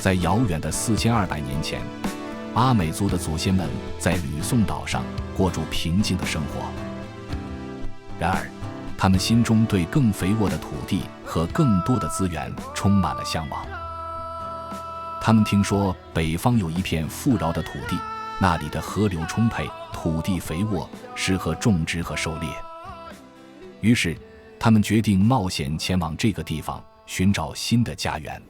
在遥远的4200年前，阿美族的祖先们在吕宋岛上过住平静的生活。然而，他们心中对更肥沃的土地和更多的资源充满了向往。他们听说北方有一片富饶的土地，那里的河流充沛，土地肥沃，适合种植和狩猎。于是，他们决定冒险前往这个地方，寻找新的家园。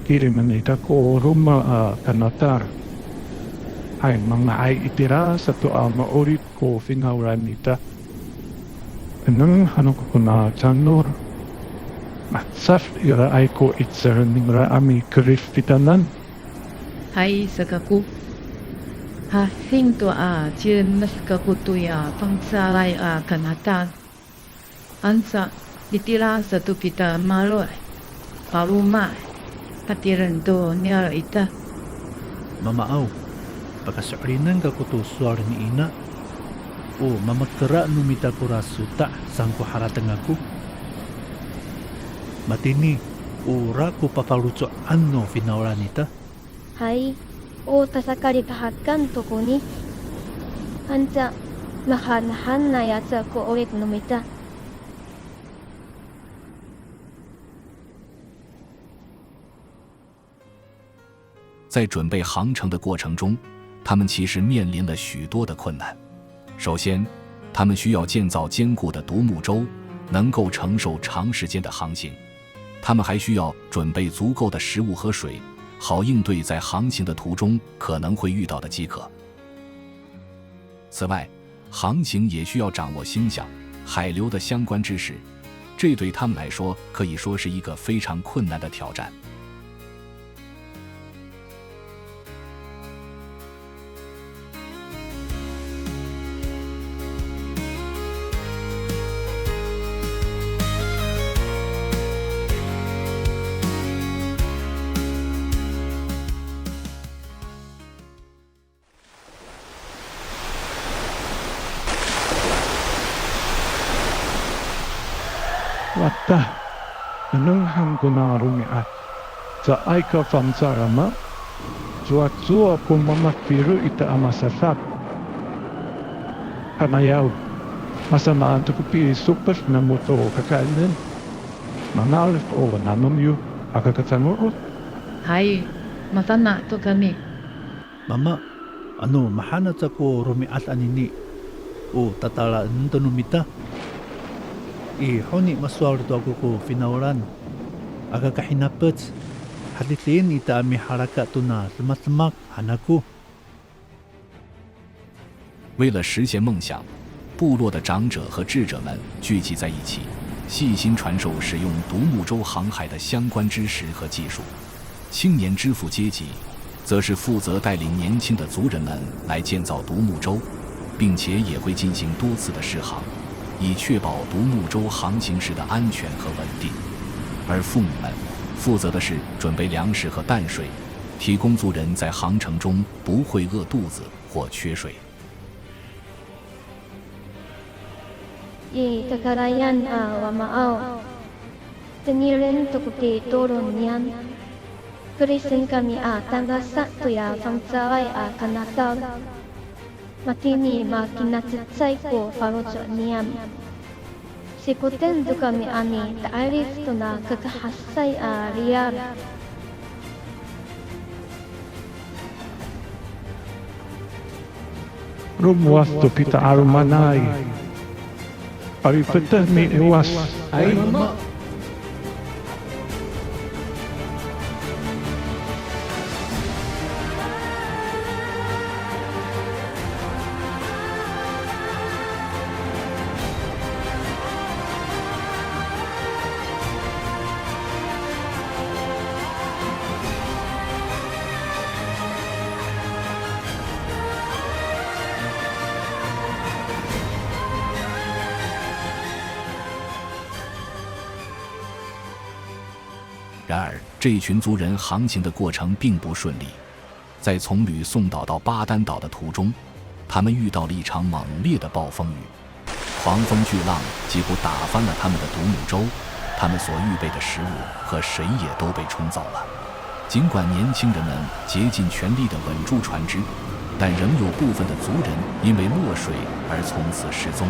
Kiriman ita ko ruma kanatar ay mga ay itira sa toa maorit ko finauran ita anang hanong ko na chanor matsaf ira ay ko itsaring ra ami kerif fitanan Hai sakaku ha hing to a jen mas kakutu ya pangsa lai a kanata ansa ditira satu pita malo paruma patiran to niya ita Mamaaw, pagkasarinan ka kutusuar ni ina. O mamakara numita ko rasuta sang ko haratang ako. Matini, ura ko papaluto ano finauran ita. はい、おtasakari kahakan to ko ni. Ansa mahanahan na yatsa ko oek numita. 在准备航程的过程中，他们其实面临了许多的困难。首先，他们需要建造坚固的独木舟，能够承受长时间的航行。他们还需要准备足够的食物和水，好应对在航行的途中可能会遇到的饥渴。此外，航行也需要掌握星象、海流的相关知识，这对他们来说可以说是一个非常困难的挑战。Wata anang hang ko na rumiat sa ay ka famsarama Zua ko mamapiru ita amasasak Kanayaw Masanaan to kupi super na moto kakainin Manalif o nanom yu akakatanuro hai matana to kami Mama, ano mahanat ako rumiat anini. O tatala nito numita. Honi masuar to ako ko finauran. Aga kahinapat. Halitlin ita ami haraka to na lemak-lemak hanaku. 为了实现梦想，部落的长者和智者们聚集在一起，细心传授使用独木舟航海的相关知识和技术。青年知府阶级则是负责带领年轻的族人们来建造独木舟，并且也会进行多次的试航，以确保独木舟航行时的安全和稳定。而妇女们负责的是准备粮食和淡水，提供族人在航程中不会饿肚子或缺水。Di kagarayan wamaaw. Tenirin to kuti turun niyan. Kurisin kami tanggasa to ya pangsaray kanataw. Matini makinatsitsay ko farocho niyan. Sikutin do kami ani taarif to na kakahasay riyar. Rumuas to pita arumanay Paripetah mi iwas Ay, Mama.然而，这群族人航行的过程并不顺利。在从吕宋岛到巴丹岛的途中，他们遇到了一场猛烈的暴风雨，狂风巨浪几乎打翻了他们的独木舟，他们所预备的食物和水也都被冲走了。尽管年轻人们竭尽全力地稳住船只，但仍有部分的族人因为落水而从此失踪。